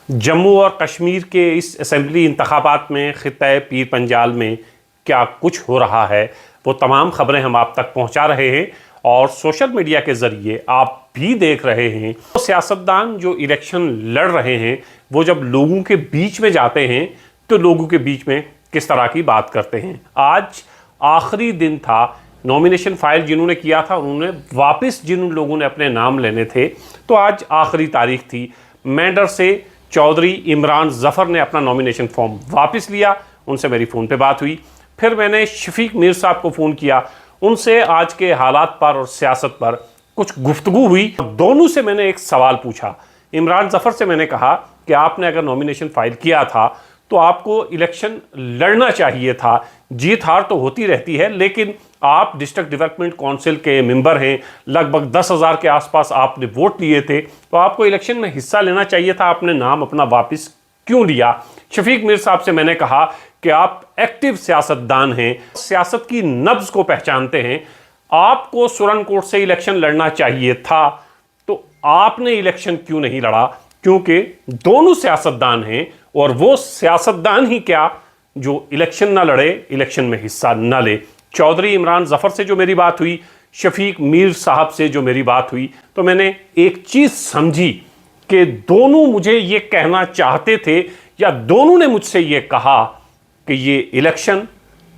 जम्मू और कश्मीर के इस असेंबली इंतखाबात में खित्ता पीर पंजाल में क्या कुछ हो रहा है, वो तमाम खबरें हम आप तक पहुंचा रहे हैं और सोशल मीडिया के ज़रिए आप भी देख रहे हैं। तो सियासतदान जो इलेक्शन लड़ रहे हैं वो जब लोगों के बीच में जाते हैं तो लोगों के बीच में किस तरह की बात करते हैं। आज आखिरी दिन था, नॉमिनेशन फाइल जिन्होंने किया था उन्होंने वापस जिन लोगों ने अपने नाम लेने थे तो आज आखिरी तारीख थी। मेंढर से चौधरी इमरान ज़फ़र ने अपना नॉमिनेशन फॉर्म वापस लिया, उनसे मेरी फ़ोन पे बात हुई। फिर मैंने शफीक मीर साहब को फ़ोन किया, उनसे आज के हालात पर और सियासत पर कुछ गुफ्तगू हुई। दोनों से मैंने एक सवाल पूछा। इमरान ज़फ़र से मैंने कहा कि आपने अगर नॉमिनेशन फाइल किया था तो आपको इलेक्शन लड़ना चाहिए था। जीत हार तो होती रहती है, लेकिन आप डिस्ट्रिक्ट डेवलपमेंट काउंसिल के मेंबर हैं, लगभग 10,000 के आसपास आपने वोट लिए थे, तो आपको इलेक्शन में हिस्सा लेना चाहिए था। आपने नाम अपना वापस क्यों लिया? शफीक मीर साहब से मैंने कहा कि आप एक्टिव सियासतदान हैं, सियासत की नब्ज को पहचानते हैं, आपको सुरन कोर्ट से इलेक्शन लड़ना चाहिए था, तो आपने इलेक्शन क्यों नहीं लड़ा? क्योंकि दोनों सियासतदान हैं और वो सियासतदान ही क्या जो इलेक्शन ना लड़े, इलेक्शन में हिस्सा ना ले। चौधरी इमरान ज़फ़र से जो मेरी बात हुई, शफीक मीर साहब से जो मेरी बात हुई, तो मैंने एक चीज़ समझी कि दोनों मुझे ये कहना चाहते थे या दोनों ने मुझसे ये कहा कि ये इलेक्शन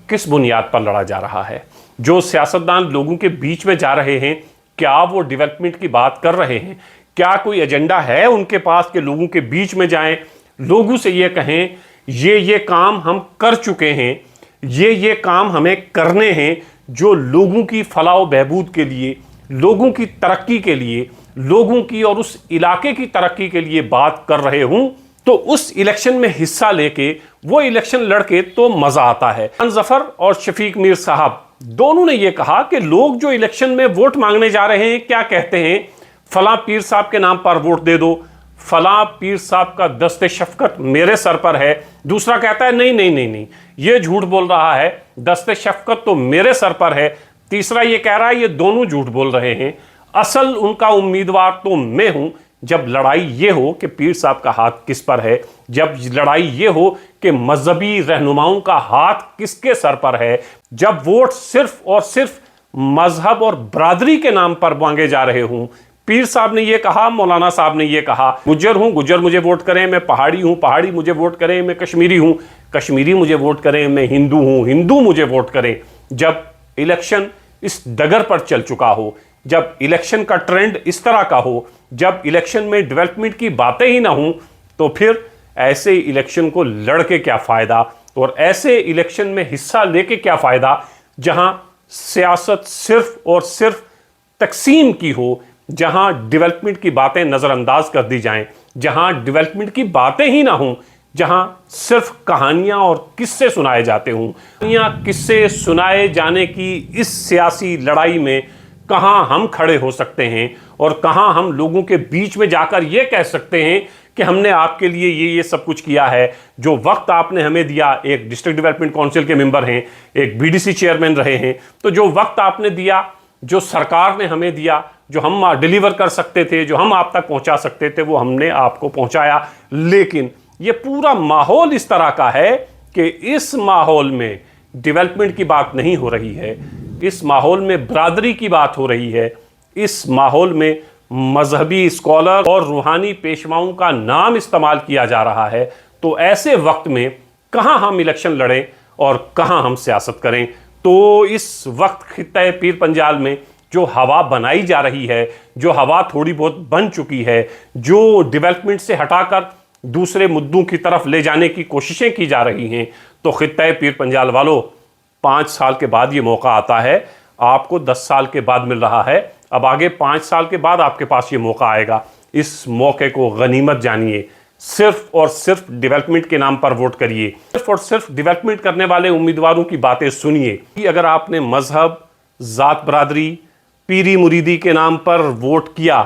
किस बुनियाद पर लड़ा जा रहा है। जो सियासतदान लोगों के बीच में जा रहे हैं, क्या वो डेवलपमेंट की बात कर रहे हैं? क्या कोई एजेंडा है उनके पास कि लोगों के बीच में जाएं, लोगों से ये कहें ये काम हम कर चुके हैं, ये काम हमें करने हैं, जो लोगों की फलाह बहबूद के लिए, लोगों की तरक्की के लिए, लोगों की और उस इलाके की तरक्की के लिए बात कर रहे हूं, तो उस इलेक्शन में हिस्सा लेके वो इलेक्शन लड़के तो मजा आता है। ज़फ़र और शफीक मीर साहब दोनों ने ये कहा कि लोग जो इलेक्शन में वोट मांगने जा रहे हैं क्या कहते हैं, फला पीर साहब के नाम पर वोट दे दो, फला पीर साहब का दस्ते शफकत मेरे सर पर है। दूसरा कहता है नहीं नहीं नहीं नहीं, ये झूठ बोल रहा है, दस्ते शफकत तो मेरे सर पर है। तीसरा ये कह रहा है ये दोनों झूठ बोल रहे हैं, असल उनका उम्मीदवार तो मैं हूं। जब लड़ाई ये हो कि पीर साहब का हाथ किस पर है, जब लड़ाई ये हो कि मजहबी रहनुमाओं का हाथ किसके सर पर है, जब वोट सिर्फ और सिर्फ मजहब और बरादरी के नाम पर मांगे जा रहे हूं, पीर साहब ने ये कहा, मौलाना साहब ने ये कहा, गुज्जर हूं गुज्जर मुझे वोट करें, मैं पहाड़ी हूं पहाड़ी मुझे वोट करें, मैं कश्मीरी हूं कश्मीरी मुझे वोट करें, मैं हिंदू हूं हिंदू मुझे वोट करें। जब इलेक्शन इस डगर पर चल चुका हो, जब इलेक्शन का ट्रेंड इस तरह का हो, जब इलेक्शन में डेवलपमेंट की बातें ही ना हो, तो फिर ऐसे इलेक्शन को लड़के क्या फ़ायदा और ऐसे इलेक्शन में हिस्सा लेके क्या फ़ायदा जहां सियासत सिर्फ और सिर्फ तकसीम की हो, जहां डेवलपमेंट की बातें नज़रअंदाज कर दी जाएं, जहां डेवलपमेंट की बातें ही ना हों, जहां सिर्फ कहानियां और किस्से सुनाए जाते हों। कहानियां किस्से सुनाए जाने की इस सियासी लड़ाई में कहां हम खड़े हो सकते हैं और कहां हम लोगों के बीच में जाकर ये कह सकते हैं कि हमने आपके लिए ये सब कुछ किया है। जो वक्त आपने हमें दिया, एक डिस्ट्रिक्ट डेवलपमेंट काउंसिल के मेंबर हैं, एक बीडीसी चेयरमैन रहे हैं, तो जो वक्त आपने दिया, जो सरकार ने हमें दिया, जो हम डिलीवर कर सकते थे, जो हम आप तक पहुंचा सकते थे, वो हमने आपको पहुंचाया। लेकिन ये पूरा माहौल इस तरह का है कि इस माहौल में डेवलपमेंट की बात नहीं हो रही है, इस माहौल में बरादरी की बात हो रही है, इस माहौल में मजहबी स्कॉलर और रूहानी पेशवाओं का नाम इस्तेमाल किया जा रहा है। तो ऐसे वक्त में कहां हम इलेक्शन लड़ें और कहां हम सियासत करें? तो इस वक्त खित्ता पीर पंजाल में जो हवा बनाई जा रही है, जो हवा थोड़ी बहुत बन चुकी है, जो डेवलपमेंट से हटाकर दूसरे मुद्दों की तरफ ले जाने की कोशिशें की जा रही हैं, तो खित्ता पीर पंजाल वालों, 5 साल के बाद ये मौका आता है, आपको 10 साल के बाद मिल रहा है, अब आगे 5 साल के बाद आपके पास ये मौका आएगा। इस मौके को गनीमत जानिए, सिर्फ और सिर्फ डेवलपमेंट के नाम पर वोट करिए, सिर्फ और सिर्फ डेवलपमेंट करने वाले उम्मीदवारों की बातें सुनिए। अगर आपने मजहब, जात बरादरी, पीरी मुरीदी के नाम पर वोट किया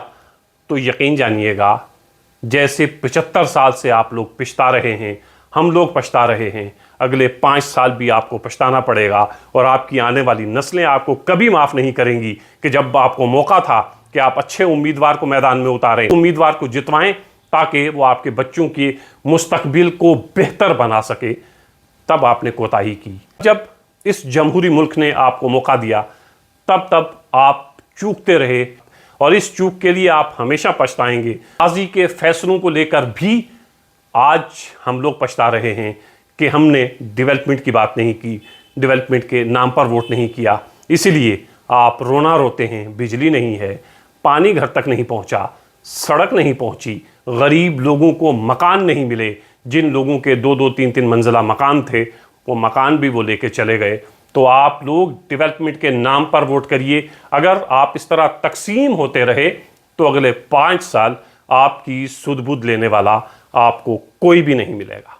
तो यकीन जानिएगा जैसे 75 साल से आप लोग पछता रहे हैं, हम लोग पछता रहे हैं, अगले 5 साल भी आपको पछताना पड़ेगा और आपकी आने वाली नस्लें आपको कभी माफ़ नहीं करेंगी कि जब आपको मौका था कि आप अच्छे उम्मीदवार को मैदान में उतारें, उम्मीदवार को जितवाएं ताकि वो आपके बच्चों के मुस्तकबिल को बेहतर बना सके, तब आपने कोताही की। जब इस जमहूरी मुल्क ने आपको मौका दिया तब आप चूकते रहे और इस चूक के लिए आप हमेशा पछताएंगे। माजी के फैसलों को लेकर भी आज हम लोग पछता रहे हैं कि हमने डेवलपमेंट की बात नहीं की, डेवलपमेंट के नाम पर वोट नहीं किया। इसीलिए आप रोना रोते हैं, बिजली नहीं है, पानी घर तक नहीं पहुंचा, सड़क नहीं पहुंची, गरीब लोगों को मकान नहीं मिले। जिन लोगों के 2-2, 3-3 मंजिला मकान थे वो मकान भी वो लेके चले गए। तो आप लोग डेवलपमेंट के नाम पर वोट करिए। अगर आप इस तरह तकसीम होते रहे तो अगले 5 साल आपकी सुध बुध लेने वाला आपको कोई भी नहीं मिलेगा।